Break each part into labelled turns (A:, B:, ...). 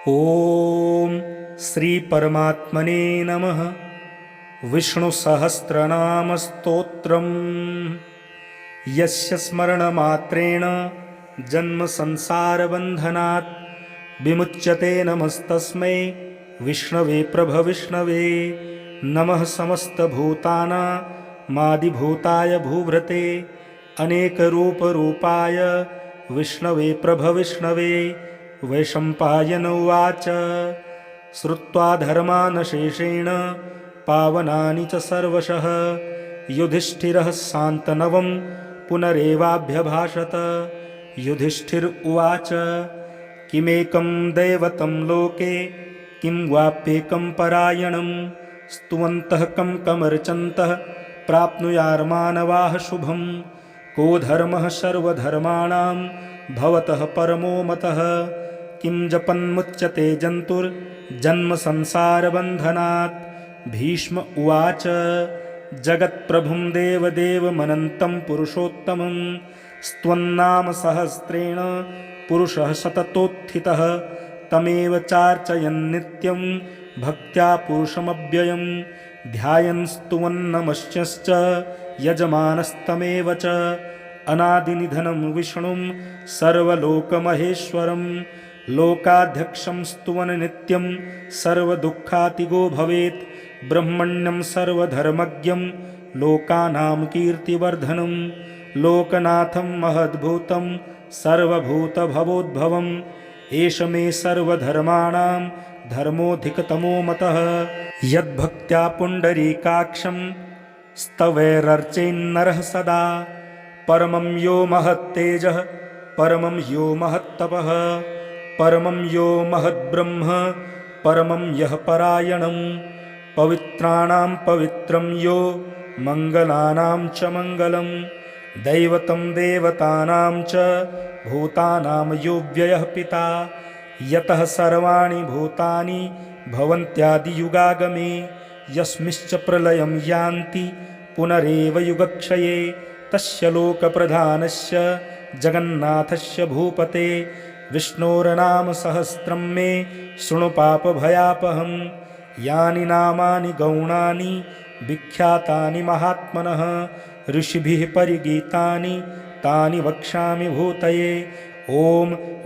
A: ओम श्री परमात्मने नमः। विष्णु सहस्रनाम स्तोत्रम् यस्य स्मरणमात्रेण जन्म संसार बंधनात् विमुच्यते नमस्तस्मै विष्णवे प्रभविष्णवे। नमः समस्तभूतानामादिभूताय भूभृते अनेकरूपरूपाय विष्णवे प्रभविष्णवे। वैशम्पायन उवाच श्रुत्वा धर्मानशेषेण पावनानि च सर्वशः युधिष्ठिरः शान्तनवं पुनरेवाभ्यभाषत। युधिष्ठिर उवाच किमेकं दैवतं लोके किं वाप्येकं परायणं स्तुवन्तः कं कमर्चन्तः प्राप्नुयार्मानवाः शुभं। को धर्मः सर्वधर्माणां भवतः परमो मतः किं जपन्मुच्यते जन्तुर्जन्म संसारबन्धनात्। भीष्म उवाच जगत्प्रभुं देवदेवमनन्तं पुरुषोत्तमं स्तुवन्नाम सहस्रेण पुरुषः सततोत्थितः तमेव चार्चयन् नित्यं भक्त्या पुरुषमव्ययं ध्यायन् स्तुवन्नमस्यश्च यजमानस्तमेव च। अनादिनिधनं विष्णुं सर्वलोकमहेश्वरं लोकाध्यक्षं स्तुवन् नित्यं सर्वदुःखातिगो भवेत्। ब्रह्मण्यं सर्वधर्मज्ञं लोकानां कीर्तिवर्धनं लोकनाथं महद्भूतं सर्वभूतभवोद्भवम्। एष मे सर्वधर्माणां धर्मोऽधिकतमो मतः यद्भक्त्या पुण्डरीकाक्षं स्तवैरर्चेन्नरः सदा। परमं यो महत्तेजः परमं यो महत्तपः परमं यो महद्ब्रह्म परमं यः परायणं पवित्राणां पवित्रं यो मङ्गलानां च मङ्गलं दैवतं देवतानां च भूतानां यो व्ययः पिता यतः सर्वाणि भूतानि भवन्त्यादियुगागमे यस्मिश्च प्रलयं यान्ति पुनरेव युगक्षये तस्य लोकप्रधानस्य जगन्नाथस्य भूपते विष्णोर्नाम सहस्रं मे शृणु पापभयापहं। यानि नामानि गौणानि विख्यातानि महात्मनः ऋषिभिः परिगीतानि तानि वक्ष्यामि भूतये। ॐ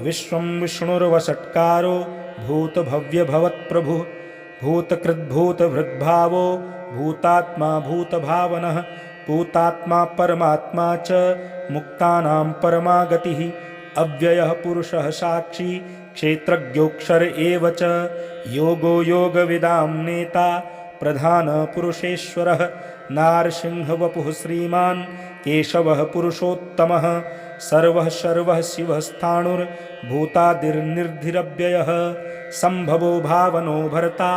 A: विश्वं विष्णुर्वषट्कारो भूतभव्यभवत्प्रभुः भूतकृद्भूतभृद्भावो भूतात्मा भूतभावनः भूतात्मा परमात्मा च मुक्तानां परमागतिः अव्ययः पुरुषः साक्षी क्षेत्रज्ञोऽक्षर एव च योगो योगविदां नेता प्रधानपुरुषेश्वरः नारसिंहवपुः श्रीमान् केशवः पुरुषोत्तमः सर्वः सर्वः शिवः स्थाणुर्भूतादिर्निर्धिरव्ययः सम्भवो भावनो भर्ता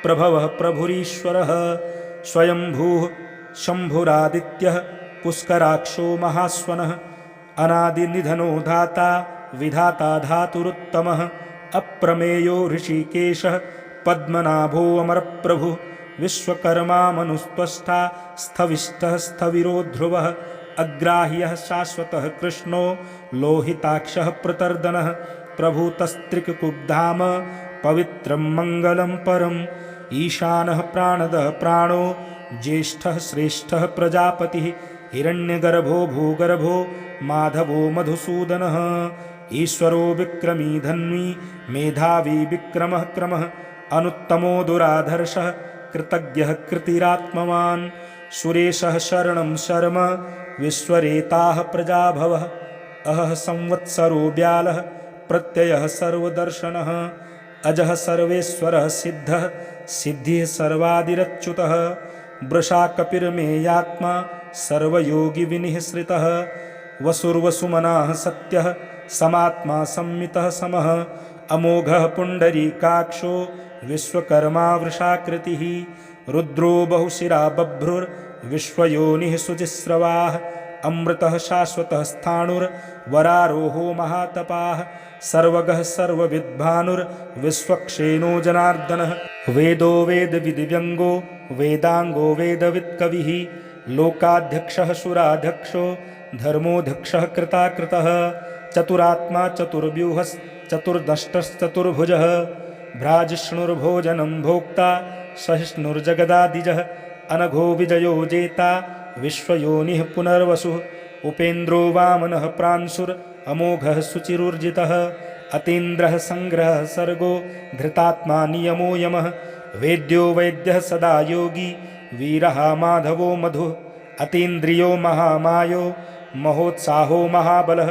A: प्रभवः प्रभुरीश्वरः स्वयंभूः शम्भुरादित्यः पुष्कराक्षो महास्वनः अनादिनिधनो धाता विधाता धातुरुत्तमः अप्रमेयो ऋषिकेशः पद्मनाभो अमरप्रभुः विश्वकर्मा मनुस्त्वष्टा स्थविष्ठः स्थविरो ध्रुवः अग्राह्यः शाश्वतः कृष्णो लोहिताक्षः प्रतर्दनः प्रभूतस्त्रिककुब्धाम पवित्रं मङ्गलं परम् ईशानः प्राणदः प्राणो ज्येष्ठः श्रेष्ठः प्रजापतिः हिरण्यगर्भो भूगर्भो माधवो मधुसूदनः ईश्वरो विक्रमी धन्वी मेधावी विक्रमः क्रमः अनुत्तमो दुराधर्षः कृतज्ञः कृतिरात्मवान् सुरेशः शरणं शर्म विश्वरेताः प्रजाभवः अहः संवत्सरो व्यालः प्रत्ययः सर्वदर्शनः अजः सर्वेश्वरः सिद्धः सिद्धिः सर्वादिरच्युतः वृषा कपिर्मेयात्मा सर्वयोगी विनिःसृतः वसुर्वसुमनाः सत्यः समात्मा संमितः समः अमोघः पुण्डरीकाक्षो विश्वकर्मा वृषाकृतिः रुद्रो बहुशिरा बभ्रुर्विश्वयोनिः शुचिस्रवाः अमृतः शाश्वतः स्थाणुर्वरारोहो महातपाः सर्वगः सर्वविद्भानुर्विश्वक्षेणो जनार्दनः वेदो वेदविदिव्यङ्गो वेदाङ्गो वेदवित्कविः लोकाध्यक्षः सुराध्यक्षो धर्मोध्यक्षः कृताकृतः चतुरात्मा चतुर्व्यूहश्चतुर्दष्टश्चतुर्भुजः भ्राजिष्णुर्भोजनं भोक्ता सहिष्णुर्जगदादिजः अनघो विजयो जेता विश्वयोनिः पुनर्वसुः उपेन्द्रो वामनः प्रांशुरमोघः शुचिरुर्जितः अतीन्द्रः संग्रहः सर्गो धृतात्मा नियमो यमः वेद्यो वैद्यः सदा योगी वीरः माधवो मधुः अतीन्द्रियो महामायो महोत्साहो महाबलः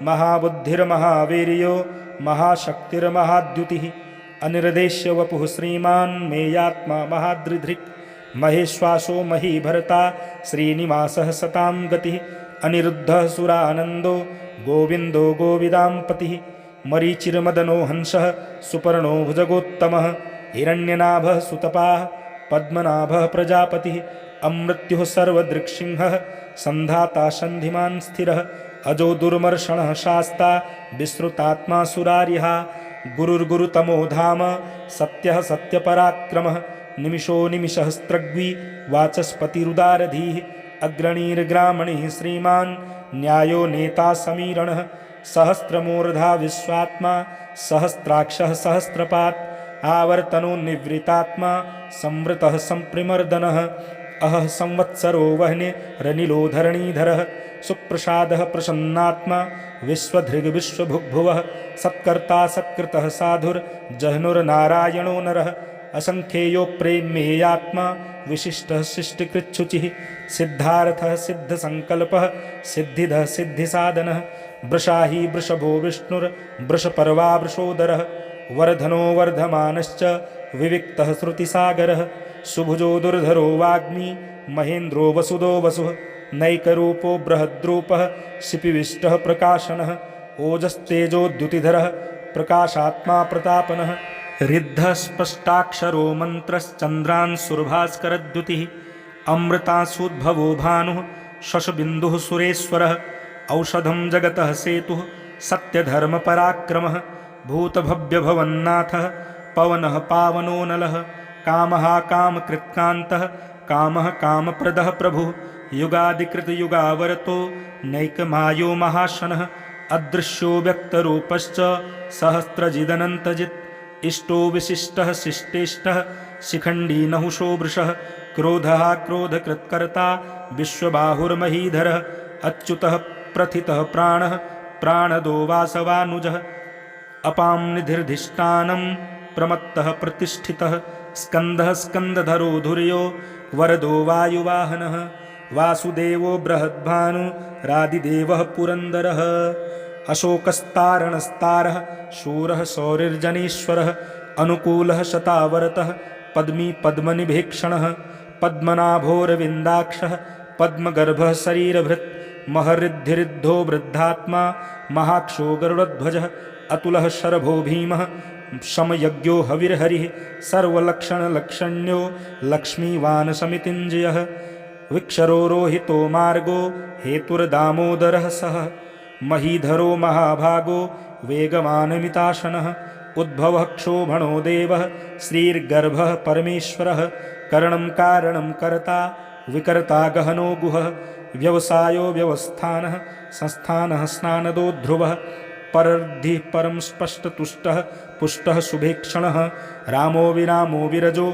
A: महाबुद्धिर्महावीर्यो महाशक्तिर्महाद्युतिः अनिर्देश्य वपुः श्रीमान् मेयात्मा महादृधृक् महेश्वासो महीभर्ता श्रीनिवासः सतां गतिः अनिरुद्धः सुरानन्दो गोविन्दो गोविदाम्पतिः मरीचिर्मदनो हंसः सुपर्णो भुजगोत्तमः हिरण्यनाभः सुतपाः पद्मनाभः प्रजापतिः अमृत्युः सर्वदृक्सिंहः सन्धाता सन्धिमान् स्थिरः अजो दुर्मर्षणः शास्ता विश्रुतात्मा सुरारिः गुरुर्गुरुतमो धाम सत्यः सत्यपराक्रमः निमिषो निमिषहस्त्रग्वी वाचस्पतिरुदारधीः अग्रणीर्ग्रामणिः श्रीमान् न्यायो नेता समीरणः सहस्रमूर्धा विश्वात्मा सहस्राक्षः सहस्रपात् आवर्तनो निवृतात्मा संवृतः संप्रिमर्दनः अहः संवत्सरो वह्निरनिलो धरणीधरः सुप्रसादः प्रसन्नात्मा विश्वधृग् विश्वभुग्भुवः सत्कर्ता सत्कृतः साधुर्जह्नुर्नारायणो नरः असंख्येयो प्रेम्येयात्मा विशिष्टः शिष्टकृच्छुचिः सिद्धार्थः सिद्धसंकल्पः सिद्धिदः सिद्धिसाधनः वृषाही वृषभो विष्णुर्वृषपर्वा वृषोदरः वर्धनो वर्धमानश्च विविक्तः श्रुतिसागरः सुभुजो दुर्धरो वाग्मी महेन्द्रो वसुदो वसुः नैकरूपो बृहद्रूपः शिपिविष्टः प्रकाशनः ओजस्तेजोद्युतिधरः प्रकाशात्मा प्रतापनः रिद्धः स्पष्टाक्षरो मन्त्रश्चन्द्रांशुर्भास्करद्युतिः अमृतांशुद्भवो भानुः शशबिन्दुः सुरेश्वरः औषधं जगतः सेतुः सत्यधर्मपराक्रमः भूतभव्यभवन्नाथः पवनः पावनो नलः कामः कामकृत्कान्तः कामः कामप्रदः प्रभुः युगादिकृतयुगावरतो नैकमायो महाशनः अदृश्यो व्यक्तरूपश्च सहस्रजिदनन्तजित् इष्टो विशिष्टः शिष्टेष्टः शिखण्डी नहुषो वृषः क्रोधः क्रोधकृत्कर्ता विश्वबाहुर्महीधरः अच्युतः प्रथितः प्राणः प्राणदो वासवानुजः अपां निधिर्धिष्ठानं प्रमत्तः प्रतिष्ठितः स्कन्दः स्कन्दधरो धुर्यो वरदो वायुवाहनः वासुदेवो बृहद्भानुरादिदेवः पुरन्दरः अशोकस्तारणस्तारः शूरः शौरिर्जनेश्वरः अनुकूलः शतावरतः पद्मी पद्मनिभेक्षणः पद्मनाभोरविन्दाक्षः पद्मगर्भः शरीरभृत् महऋद्धिरिद्धो वृद्धात्मा महाक्षो गरुडध्वजः अतुलः शरभो भीमः समयज्ञो हविर्हरिः सर्वलक्षणलक्षण्यो लक्ष्मीवान् समितिञ्जयः विक्षरो रोहितो मार्गो हेतुर्दामोदरः सः महीधरो महाभागो वेगवानमिताशनः उद्भवः क्षोभणो देवः श्रीर्गर्भः परमेश्वरः करणं कारणं कर्ता विकर्ता गहनो गुहः व्यवसायो व्यवस्थानः संस्थानः स्नानदो ध्रुवः परर्धिः परं स्पष्टतुष्टः पुष्टः शुभेक्षणः रामो विरामो विरजो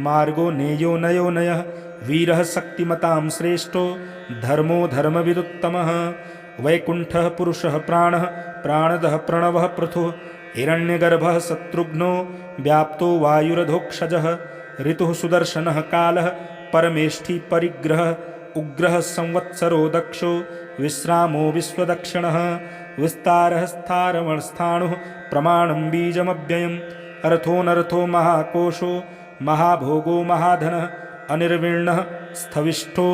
A: मार्गो नेयो नयो नयः वीरः शक्तिमतां श्रेष्ठो धर्मो धर्मविदुत्तमः वैकुण्ठः पुरुषः प्राणः प्राणदः प्रणवः पृथुः हिरण्यगर्भः शत्रुघ्नो व्याप्तो वायुरधोक्षजः ऋतुः सुदर्शनः कालः परमेष्ठी परिग्रहः उग्रः संवत्सरो दक्षो विश्रामो विश्वदक्षिणः विस्तारः स्थारमस्थाणुः प्रमाणं बीजमव्ययम् अर्थोऽनर्थो महाकोशो महाभोगो महाधनः अनिर्वीर्णः स्थविष्ठो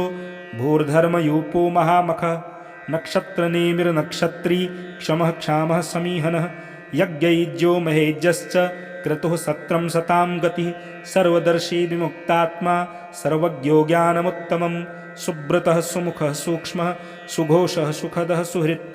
A: भूर्धर्मयूपो महामखः नक्षत्रनेमिर्नक्षत्री क्षमः क्षामः समीहनः यज्ञयुज्यो महेज्यश्च क्रतुः सत्रं सतां गतिः सर्वदर्शी विमुक्तात्मा सर्वज्ञो ज्ञानमुत्तमं सुब्रतः सुमुखः सूक्ष्मः सुघोषः सुखदः सुहृत्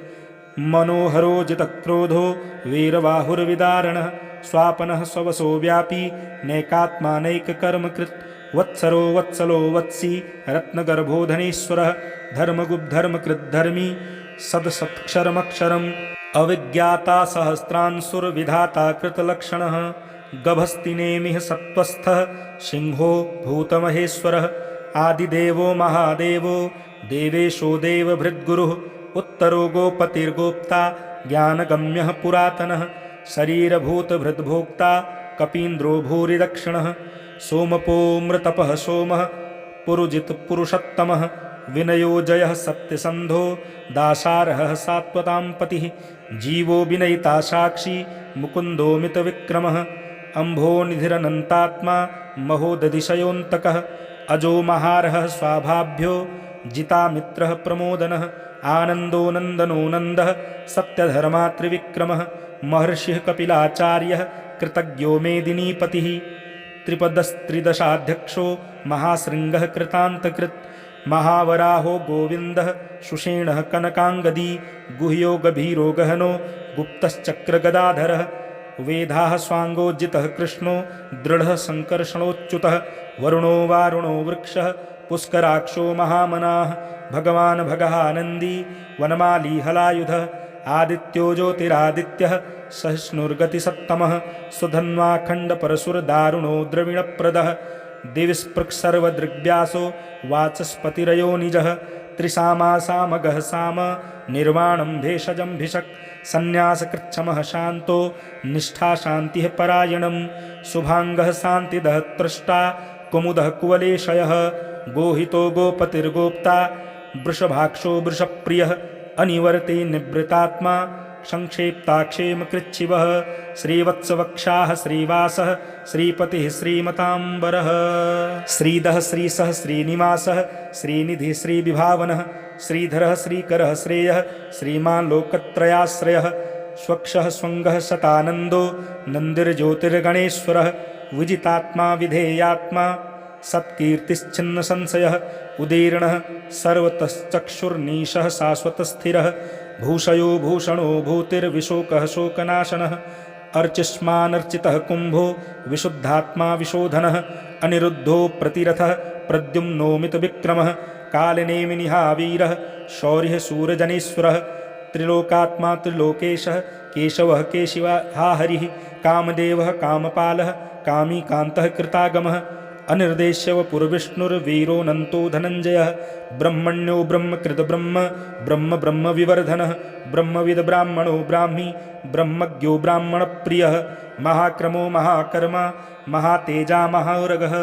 A: मनोहरो जितक्रोधो वीरबाहुर्विदारणः स्वापनः स्ववसो व्यापी नैकात्मानैककर्मकृत् वत्सरो वत्सलो वत्सी रत्नगर्भो धनेश्वरः धर्मगुब्धर्मकृद्धर्मी सदसत्क्षरमक्षरम् अविज्ञाता सहस्रांशुर्विधाता कृतलक्षणः गभस्तिनेमिः सत्त्वस्थः सिंहो भूतमहेश्वरः आदिदेवो महादेवो देवेशो देवभृद्गुरुः उत्तरो गोपतिर्गोप्ता ज्ञानगम्यः पुरातनः शरीरभूतभृद्भोक्ता कपीन्द्रो भूरिदक्षिणः सोमपोमृतपः सोमः पुरुजित्पुरुषोत्तमः विनयो जयः सत्यसन्धो दासारहः सात्वतां पतिः जीवो विनयिता साक्षी मुकुन्दो मितविक्रमः अम्भोनिधिरनन्तात्मा महोदधिशयोऽन्तकः अजो महारहः स्वाभाभ्यो जितामित्रः प्रमोदनः आनन्दो नन्दनो नन्दः सत्यधर्मा त्रिविक्रमः महर्षिः कपिलाचार्यः कृतज्ञो मेदिनीपतिः त्रिपदस्त्रिदशाध्यक्षो महाशृङ्गः कृतान्तकृत् महावराहो गोविन्दः सुषेणः कनकाङ्गदी गुह्यो गभीरो गहनो गुप्तश्चक्रगदाधरः वेदाः स्वाङ्गोज्जितः कृष्णो दृढः सङ्कर्षणोच्युतः वरुणो वारुणो वृक्षः पुष्कराक्षो महामनाः भगवान् भगहानन्दी वनमाली हलायुधः आदित्यो ज्योतिरादित्यः सहिष्णुर्गतिसत्तमः सुधन्वाखण्डपरशुरदारुणो द्रविणप्रदः दिविस्पृक्सर्वदृग्व्यासो वाचस्पतिरयो निजः त्रिसामा सामगः साम निर्वाणं भेषजं भिषक् सन्न्यासकृच्छमः शान्तो निष्ठा शान्तिः परायणं शुभाङ्गः शान्तिदः त्रष्टा कुमुदः कुवलेशयः गोहितो गोपतिर्गोप्ता वृषभाक्षो वृषप्रियः अनिवर्ते निवृतात्मा संक्षेप्ताक्षेमकृच्छिवः श्रीवत्सवक्षाः श्रीवासः श्रीपतिः श्रीमताम्बरः श्रीदः श्रीसः श्रीनिवासः श्रीनिधिः श्रीविभावनः श्रीधरः श्रीकरः श्रेयः श्रीमान् लोकत्रयाश्रयः स्वक्षः स्वङ्गः शतानन्दो नन्दिर्ज्योतिर्गणेश्वरः विजितात्मा विधेयात्मा सत्कीर्तिश्छिन्नसंशयः उदीर्णः सर्वतश्चक्षुर्नीशः शाश्वतस्थिरः भूषयो भूषणो भूतिर्विशोकः शोकनाशनः अर्चिष्मानर्चितः कुम्भो विशुद्धात्मा विशोधनः अनिरुद्धो प्रतिरथः प्रद्युम्नो मितविक्रमः कालनेमिनिहा वीरः शौर्यः शूरजनेश्वरः त्रिलोकात्मा त्रिलोकेशः केशवः केशिवा हरिः कामदेवः कामपालः कामीकान्तः कृतागमः अनिर्देश्यवपुरविष्णुर्वीरोऽनन्तो धनञ्जयः ब्रह्मण्यो ब्रह्मकृतब्रह्म ब्रह्म ब्रह्मविवर्धनः ब्रह्मविद् ब्राह्मणो ब्राह्मी ब्रह्मज्ञो ब्राह्मणप्रियः महाक्रमो महाकर्मा महातेजा महारगः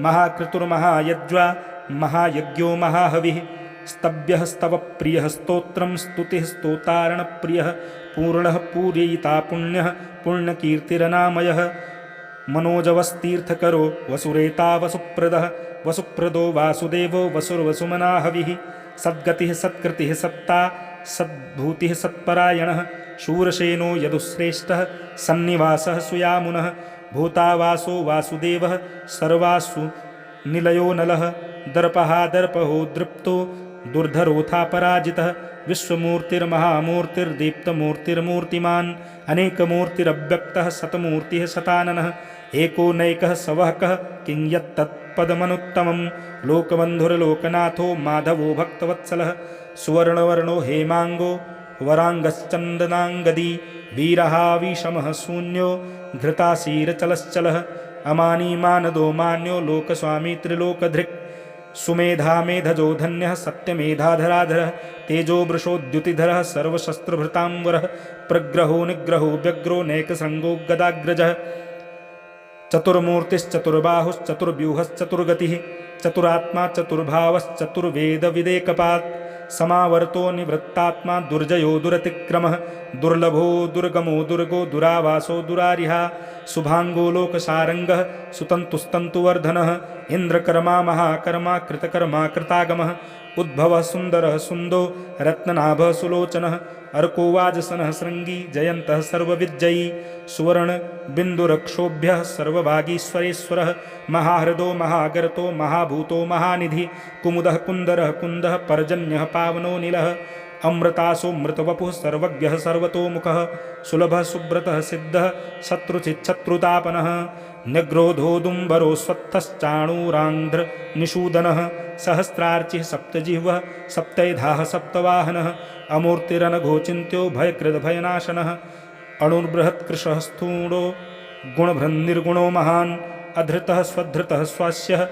A: महाक्रतुर्महायज्वा महायज्ञो महाहविः स्तव्यः स्तवप्रियः स्तोत्रं स्तुतिः स्तोतारणप्रियः पूर्णः पूरयिता पुण्यः पुण्यकीर्तिरनामयः मनोजवस्तीर्थकरो वसुरेता वसुप्रदः वसुप्रदो वासुदेवो वसुर्वसुमनाहविः सद्गतिः सत्कृतिः सत्ता सद्भूतिः सत्परायणः शूरसेनो यदुश्रेष्ठः सन्निवासः सुयामुनः भूतावासो वासुदेवः सर्वासु निलयो नलः दर्पः दर्पहो दृप्तो दुर्धरोथा पराजितः विश्वमूर्तिर्महामूर्तिर्दीप्तमूर्तिर्मूर्तिमान् अनेकमूर्तिरव्यक्तः शतमूर्तिः शताननः एको नैकः सवहकः किं यत्तत्पदमनुत्तमं लोकबन्धुर्लोकनाथो माधवो भक्तवत्सलः सुवर्णवर्णो हेमाङ्गो वराङ्गश्चन्दनाङ्गदी वीरहाविषमः शून्यो घृताशीरचलश्चलः अमानी मानदो मान्यो लोकस्वामी त्रिलोकधृक् सुमेधा मेधजो धन्यः सत्यमेधाधराधरः तेजो वृषोद्युतिधरः सर्वशस्त्रभृताम्बरः प्रग्रहो निग्रहो व्यग्रो नैकसङ्गो गदाग्रजः चतुर्मूर्तिश्चतुर्बाहुश्चतुर्व्यूहश्चतुर्गतिः चतुरात्मा चतुर्भावश्चतुर्वेदविदेकपात् समावर्तो निवृत्तात्मा दुर्जयो दुरतिक्रमः दुर्लभो दुर्गमो दुर्गो दुरावासो दुरारिहा शुभाङ्गो लोकसारङ्गः सुतन्तुस्तन्तुवर्धनः इन्द्रकर्मा महाकर्मा कृतकर्मा कृतागमः उद्भवः सुन्दरः सुन्दो रत्ननाभः सुलोचनः अर्को वाजसनः शृङ्गी जयन्तः सर्वविज्जयी सुवर्णबिन्दुरक्षोभ्यः सर्वभागीश्वरेश्वरः महाहृदो महागर्तो महाभूतो महानिधिः कुमुदः कुन्दरः कुन्दः पर्जन्यः पावनो नीलः अमृतासो मृतवपुः सर्वज्ञः सर्वतोमुखः सुलभः सुब्रतः सिद्धः शत्रुचिच्छत्रुतापनः निग्रोधोदुम्बरो स्वत्थश्चाणूरान्ध्र निषूदनः सहस्रार्चिः सप्तजिह्वः सप्तैधाः सप्तवाहनः अमूर्तिरनघोचिन्त्यो भयकृद्भयनाशनः अणुर्बृहत्कृशः स्थूणो गुणभृन्निर्गुणो महान् अधृतः स्वधृतः स्वस्यः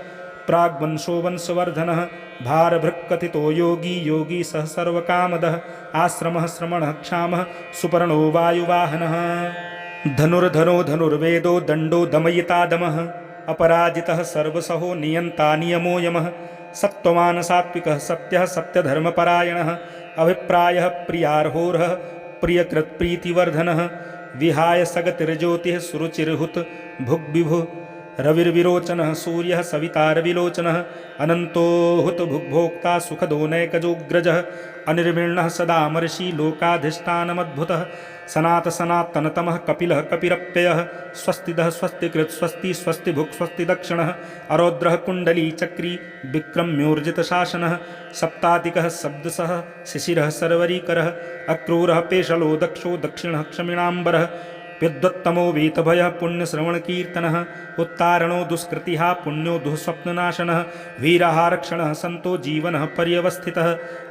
A: प्राग्वंशो वंशवर्धनः भारभृक्कथितो योगी योगी सः सर्वकामदः आश्रमः श्रमणः क्षामः सुपर्णो वायुवाहनः धनुर्धनो धनुर्वेदो दण्डो दमयिता दमः अपराजितः सर्वसहो नियन्ता नियमो यमः सत्त्ववान् सात्विकः सत्यः सत्यधर्मपरायणः अभिप्रायः प्रियार्होरः प्रियकृत्प्रीतिवर्धनः विहाय सगतिर्ज्योतिः सुरुचिर्हुत भुग्विभुः रविर्विरोचनः सूर्यः सवितारविलोचनः अनन्तो हुत भुग्भोक्ता सुखदो नैकजोऽग्रजः अनिर्विण्णः सदामर्षि लोकाधिष्ठानमद्भुतः सनात सनातनतमः कपिलः कपिरप्ययः स्वस्तिदः स्वस्तिकृत् स्वस्ति स्वस्तिभुक् स्वस्ति दक्षिणः अरौद्रः कुण्डली चक्री विक्रम्योर्जितशासनः सप्तातिकः शब्दसः शिशिरः सर्वरीकरः अक्रूरः पेशलो दक्षो दक्षिणः क्षमिणाम्बरः विद्वत्तमो वीतभयः पुण्यश्रवणकीर्तनः उत्तारणो दुष्कृतिः पुण्यो दुःस्वप्ननाशनः वीरः रक्षणः सन्तो जीवनः पर्यवस्थितः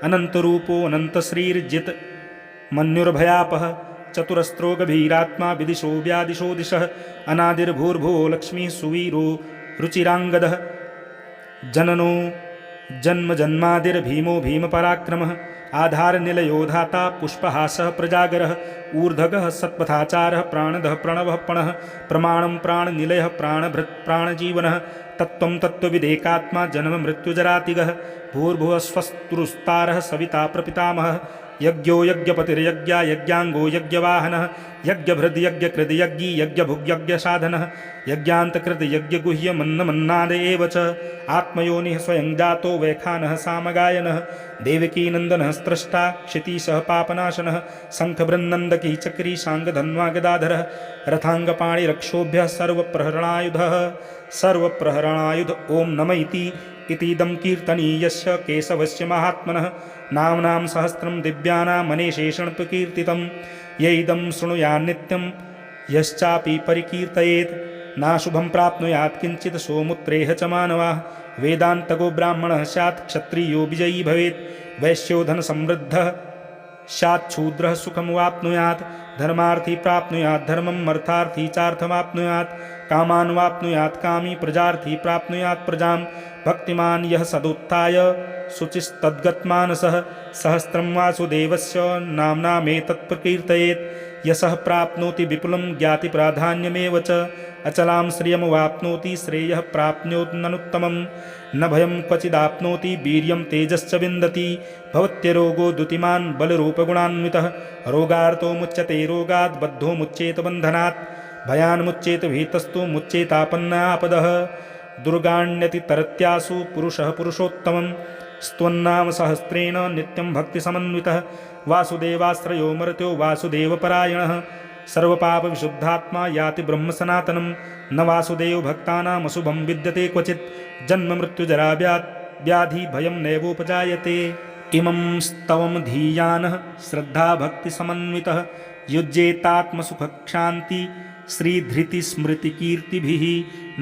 A: अनन्तरूपो अनन्तश्रीर्जित् मन्युर्भयापः चतुरस्त्रो गभीरात्मा विदिशो व्यादिशो दिशः अनादिर्भूर्भुवो लक्ष्मीः सुवीरो रुचिराङ्गदः जननो जन्मजन्मादिर्भीमो भीमपराक्रमः आधारनिलयो धाता पुष्पहासः प्रजागरः ऊर्ध्वगः सत्पथाचारः प्राणदः प्रणवः पणः प्रमाणं प्राणनिलयः प्राणभृत् प्राणजीवनः तत्त्वं तत्त्वविदेकात्मा जन्ममृत्युजरातिगः भूर्भुवस्वस्तुरुस्तारः सविता प्रपितामहः यज्ञो यज्ञपतिर्यज्ञा यज्ञाङ्गो यज्ञवाहनः यज्ञभृद् यज्ञकृद् यज्ञी यज्ञभुग्यज्ञसाधनः यज्ञान्तकृद् यज्ञगुह्यमन्नमन्नाद एव च आत्मयोनिः स्वयं जातो वैखानः सामगायनः देवकीनन्दनः स्रष्टा क्षितीशः पापनाशनः शङ्खबृन्नन्दकी चक्री शाङ्गधन्वा गदाधरः रथाङ्गपाणिरक्षोभ्यः सर्वप्रहरणायुधः सर्वप्रहरणायुध ॐ नम इतीदं कीर्तनीयस्य केशवस्य महात्मनः नाम्नां सहस्रं दिव्यानामनेशेषणप्रकीर्तितं य इदं शृणुयान्नित्यं यश्चापि परिकीर्तयेत् नाशुभं प्राप्नुयात् किञ्चित् सोमुत्रेह च मानवाः वेदान्तगो ब्राह्मणः स्यात् क्षत्रियो विजयी भवेत् वैश्यो धनसमृद्धः स्यात् शूद्रः सुखं वाप्नुयात् धर्मार्थी प्राप्नुयात् धर्मम् अर्थार्थी चार्थमाप्नुयात् कामान् वाप्नुयात् कामी प्रजार्थी प्राप्नुयात् प्रजां भक्तिमान् यः सदुत्थाय शुचिस्तद्गतमानसः सहस्रं वासुदेवस्य नाम्नामेतत् प्रकीर्तयेत् यशः प्राप्नोति विपुलं ज्ञातिप्राधान्यमेव च अचलां श्रियमवाप्नोति श्रेयः प्राप्नोत्यनुत्तमं न भयं क्वचिदाप्नोति वीर्यं तेजश्च विन्दति भवत्यरोगो द्युतिमान् बलरूपगुणान्वितः रोगार्तो मुच्यते रोगात् बद्धो मुच्येत बन्धनात् भयान्मुच्येत भीतस्तु मुच्येतापन्नापदः दुर्गाण्यति तरत्यासु पुरुषः पुरुषोत्तमं स्तुवन्नाम सहस्रेण नित्यं भक्तिसमन्वितः वासुदेवाश्रयो मर्त्यो वासुदेवपरायणः सर्वपापविशुद्धात्मा याति ब्रह्मसनातनं न वासुदेव भक्तानामशुभं विद्यते क्वचित् जन्ममृत्युजरा व्याधि भयं नैवोपजायते इमं स्तवं धीयानः श्रद्धाभक्तिसमन्वितः युज्येतात्मसुखक्षान्ति श्रीधृतिस्मृतिकीर्तिभिः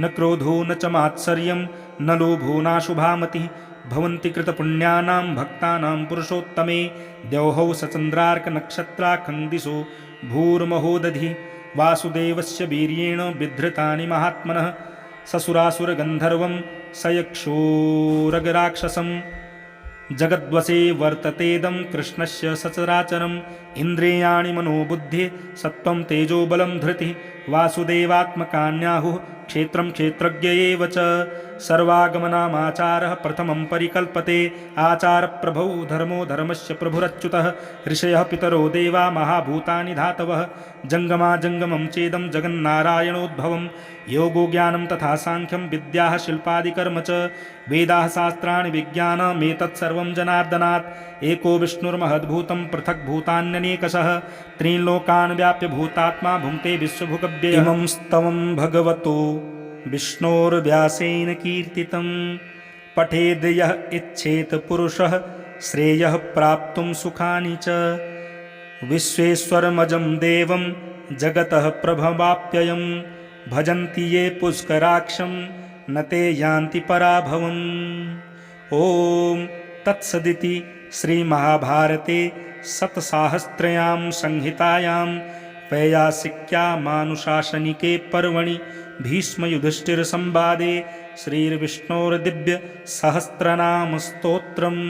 A: न क्रोधो न च मात्सर्यं न लोभो नाशुभामतिः भवन्ति कृतपुण्यानां भक्तानां पुरुषोत्तमे द्यौहौ सचन्द्रार्कनक्षत्राखण्डिसो भूर्महोदधि वासुदेवस्य वीर्येण बिधृतानि महात्मनः ससुरासुरगन्धर्वं सयक्षोरगराक्षसं जगद्वशे वर्ततेदं कृष्णस्य सचराचरम् इन्द्रियाणि मनोबुद्धिः सत्त्वं तेजो बलं धृतिः वासुदेवात्मकान्याहुः क्षेत्रं क्षेत्रज्ञ एव च सर्वागमनामाचारः प्रथमं परिकल्पते आचारप्रभौ धर्मो धर्मस्य प्रभुरच्युतः ऋषयः पितरो देवा महाभूतानि धातवः जङ्गमा जङ्गमं चेदं जगन्नारायणोद्भवं योगो ज्ञानं तथा साङ्ख्यं विद्याः शिल्पादिकर्म च वेदाः शास्त्राणि विज्ञानमेतत्सर्वं जनार्दनात् एको विष्णुर्महद्भूतं पृथग्भूतान्यनेकशः त्रीन् लोकान् व्याप्य भूतात्मा भुङ्क्ते विश्वभुगव्ययः इमं स्तवं भगवतो विष्णोर्व्यासेन कीर्तितं पठेद् यः इच्छेत पुरुषः श्रेयः प्राप्तुं सुखानि च विश्वेश्वरमजं देवं जगतः प्रभवाप्ययं भजन्ति ये पुष्कराक्षं न ते यान्ति पराभवम् ॐ तत्सदिति श्रीमहाभारते शतसाहस्रयां संहितायां वैयासिक्यामानुशासनिके पर्वणि भीष्मयुधिष्ठिरसंवादे श्रीर्विष्णोर्दिव्यसहस्रनामस्तोत्रम्।